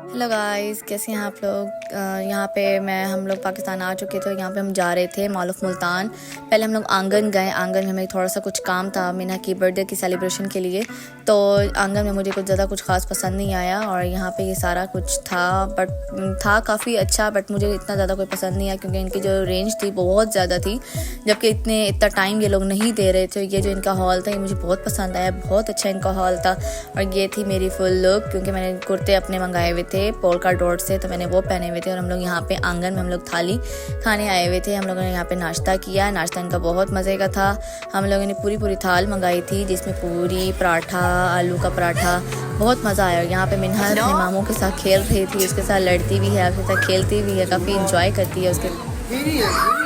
Hello guys, कैसे हैं आप लोग। यहाँ पे हम लोग पाकिस्तान आ चुके थे। यहाँ पे हम जा रहे थे मॉल ऑफ मुल्तान। पहले हम लोग आंगन गए। आंगन में हमें थोड़ा सा कुछ काम था मीना की बर्थडे की सेलिब्रेशन के लिए। तो आंगन में मुझे कुछ ज़्यादा कुछ ख़ास पसंद नहीं आया और यहाँ पे ये सारा कुछ था, बट था काफ़ी अच्छा, बट मुझे इतना ज़्यादा कोई पसंद नहीं आया क्योंकि इनकी जो रेंज थी वो बहुत ज़्यादा थी, जबकि इतना टाइम ये लोग नहीं दे रहे थे। ये जो इनका हॉल था ये मुझे बहुत पसंद आया, बहुत अच्छा इनका हॉल था। और ये थी मेरी फुल लुक, क्योंकि मैंने कुर्ते अपने मंगाए हुए थे पोल्का डॉट से, तो मैंने वो पहने हुए थे। और हम लोग यहाँ पे आंगन में हम लोग थाली खाने आए हुए थे। हम लोगों ने यहाँ पे नाश्ता किया। नाश्ता इनका बहुत मज़े का था। हम लोगों ने पूरी थाल मंगाई थी, जिसमें पूरी, पराठा, आलू का पराठा, बहुत मज़ा आया। और यहाँ पे मिन्हा अपने मामों के साथ खेल रही थी, उसके साथ लड़ती भी है, उसके साथ खेलती भी है, काफ़ी इंजॉय करती है उसके।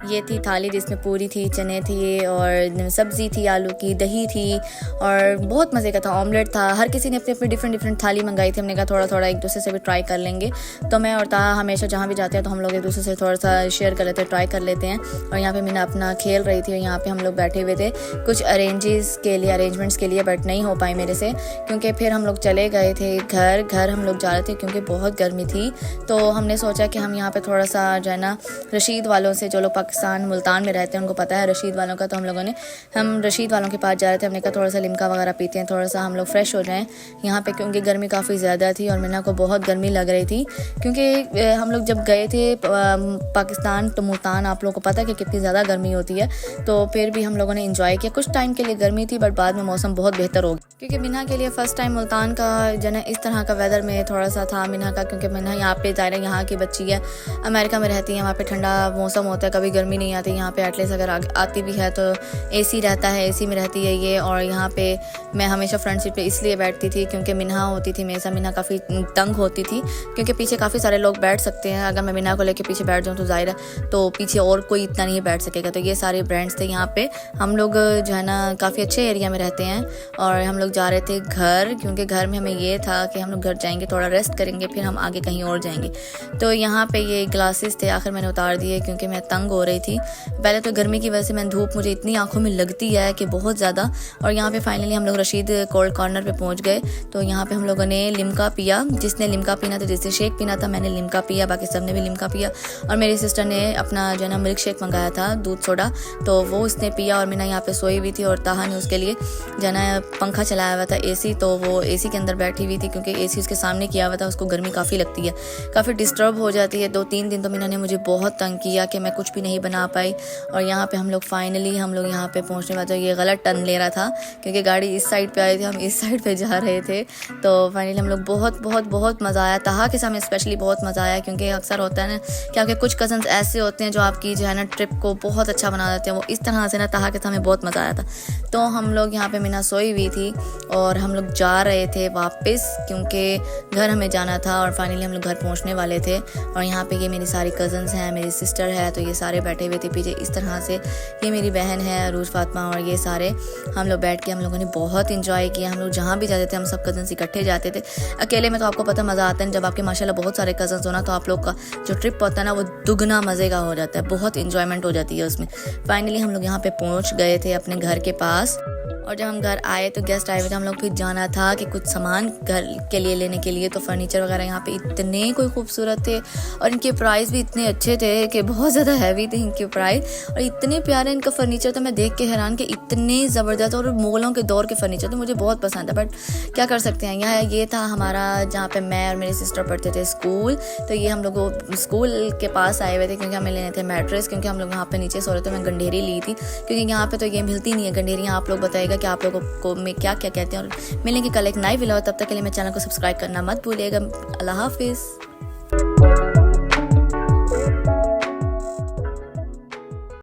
ये थी थाली जिसमें पूरी थी, चने थी और सब्ज़ी थी, आलू की, दही थी और बहुत मज़े का था। ऑमलेट था। हर किसी ने अपनी अपनी डिफरेंट थाली मंगाई थी। हमने कहा थोड़ा एक दूसरे से भी ट्राई कर लेंगे। तो मैं और ताहा हमेशा जहाँ भी जाते हैं तो हम लोग एक दूसरे से थोड़ा सा शेयर कर लेते हैं, ट्राई कर लेते हैं। और यहाँ पे मीना अपना खेल रही थी और यहाँ पे हम लोग बैठे हुए थे कुछ अरेंजमेंट्स के लिए, बट नहीं हो पाई मेरे से, क्योंकि फिर हम लोग चले गए थे घर हम लोग जा रहे थे क्योंकि बहुत गर्मी थी। तो हमने सोचा कि हम यहाँ पे थोड़ा सा जो है ना रशीद वालों से, जो लोग पाकिस्तान मुल्तान में रहते हैं उनको पता है रशीद वालों का, तो हम रशीद वालों के पास जा रहे थे। हमने कहा थोड़ा सा लिमका वगैरह पीते हैं, थोड़ा सा हम लोग फ्रेश हो जाएं यहाँ पे, क्योंकि गर्मी काफ़ी ज़्यादा थी और मीना को बहुत गर्मी लग रही थी। क्योंकि हम लोग जब गए थे पाकिस्तान तो मुल्तान, आप लोगों को पता है कि कितनी ज़्यादा गर्मी होती है, तो फिर भी हम लोगों ने इंजॉय किया। कुछ टाइम के लिए गर्मी थी, बट बाद में मौसम बहुत बेहतर हो गया, क्योंकि मीना के लिए फ़र्स्ट टाइम मुल्तान का जो है इस तरह का वेदर में थोड़ा सा था मीना का, क्योंकि मीना यहाँ पे ज़ाहिर यहाँ की बच्ची है, अमेरिका में रहती है, वहाँ पे ठंडा मौसम होता है, कभी गर्मी नहीं आती। यहाँ पे एटलीस्ट अगर आती भी है तो एसी रहता है, एसी में रहती है ये। और यहाँ पे मैं हमेशा फ्रंट सीट पे इसलिए बैठती थी क्योंकि मिन्हा होती थी मेरे साथ। मिन्हा काफ़ी तंग होती थी क्योंकि पीछे काफ़ी सारे लोग बैठ सकते हैं। अगर मैं मिन्हा को लेके पीछे बैठ जाऊँ तो ज़ाहिर है तो पीछे और कोई इतना नहीं बैठ सकेगा। तो ये सारे ब्रांड्स थे यहाँ पे। हम लोग जो है ना काफ़ी अच्छे एरिया में रहते हैं और हम लोग जा रहे थे घर, क्योंकि घर में हमें ये था कि हम लोग घर जाएंगे, थोड़ा रेस्ट करेंगे, फिर हम आगे कहीं और जाएंगे। तो यहाँ पे ये ग्लासेस थे, आखिर मैंने उतार दिए क्योंकि मैं तंग हो रही थी। पहले तो गर्मी की वजह से मैं धूप मुझे इतनी आंखों में लगती है कि बहुत ज़्यादा। और यहाँ पे फाइनली हम लोग रशीद कोल्ड कॉर्नर पे पहुँच गए। तो यहाँ पे हम लोगों ने लिमका पिया, जिसने लिमका पीना था, जिसने शेक पीना था, मैंने लिमका पिया, बाकी सब ने भी लिमका पिया। और मेरी सिस्टर ने अपना जो है ना मिल्क शेक मंगाया था, दूध सोडा, तो वो उसने पिया। और मैंने यहाँ पे सोई हुई थी और ताहा ने उसके लिए जो है ना पंखा चलाया हुआ था, एसी, तो वो एसी के अंदर बैठी हुई थी क्योंकि एसी उसके सामने किया हुआ था, उसको गर्मी काफ़ी लगती है, काफ़ी डिस्टर्ब हो जाती है। 2-3 दिन तो मीना ने मुझे बहुत तंग किया कि मैं कुछ भी नहीं बना पाई। और यहाँ पे हम लोग फाइनली यहाँ पे पहुँचने वाले। ये गलत टर्न ले रहा था क्योंकि गाड़ी इस साइड पे आई थी, हम इस साइड पे जा रहे थे। तो फाइनली हम लोग बहुत मज़ा आया। ताहा के साथ में स्पेशली बहुत मज़ा आया, क्योंकि अक्सर होता है ना कि आपके कुछ कज़न्स ऐसे होते हैं जो आपकी जो है ना ट्रिप को बहुत अच्छा बना देते हैं। वो इस तरह से ना ताहा के साथ में बहुत मज़ा आया था। तो हम लोग यहाँ पे मीना सोई हुई थी और हम लोग जा रहे थे वापस, क्योंकि घर हमें जाना था। और फाइनली हम लोग घर पहुँचने वाले थे। और यहाँ पे ये मेरी सारी कज़न्स हैं, मेरी सिस्टर है, तो ये सारे बैठे हुए थे पीछे इस तरह से। ये मेरी बहन है अरूज फातिमा, और ये सारे हम लोग बैठ के हम लोगों ने बहुत इंजॉय किया। हम लोग जहाँ भी जाते थे हम सब कज़न्स इकट्ठे जाते थे। अकेले में तो आपको पता मज़ा आता है, जब आपके माशाल्लाह बहुत सारे कज़न्स हो ना, तो आप लोग का जो ट्रिप होता है ना वो दुगना मज़े का हो जाता है, बहुत इंजॉयमेंट हो जाती है उसमें। फाइनली हम लोग यहाँ पे पहुँच गए थे अपने घर के पास। और जब हम घर आए तो गेस्ट आए हुए थे, हम लोग फिर जाना था कि कुछ सामान घर के लिए लेने के लिए। तो फर्नीचर वगैरह यहाँ पे इतने कोई खूबसूरत थे और इनके प्राइस भी इतने अच्छे थे कि बहुत ज़्यादा हैवी थे इनके प्राइस। और इतने प्यारे इनका फर्नीचर था, मैं देख के हैरान कि इतने ज़बरदस्त, और मुग़लों के दौर के फर्नीचर तो मुझे बहुत पसंद है। बट क्या कर सकते हैं, यहाँ ये था हमारा जहाँ पे मैं और मेरी सिस्टर पढ़ते थे स्कूल। तो ये हम लोग स्कूल के पास आए हुए थे क्योंकि हमें लेने थे मैट्रेस, क्योंकि हम लोग यहाँ पे नीचे सो रहे थे। मैं गंडेरी ली थी क्योंकि यहाँ पे तो ये मिलती नहीं है गंडेरियाँ। आप लोग बताइएगा कि आप लोगों को में क्या क्या कहते हैं। और मिलेंगे कल एक नई वीडियो, तब तक के लिए मेरे चैनल को सब्सक्राइब करना मत भूलिएगा। अल्लाह हाफिज़।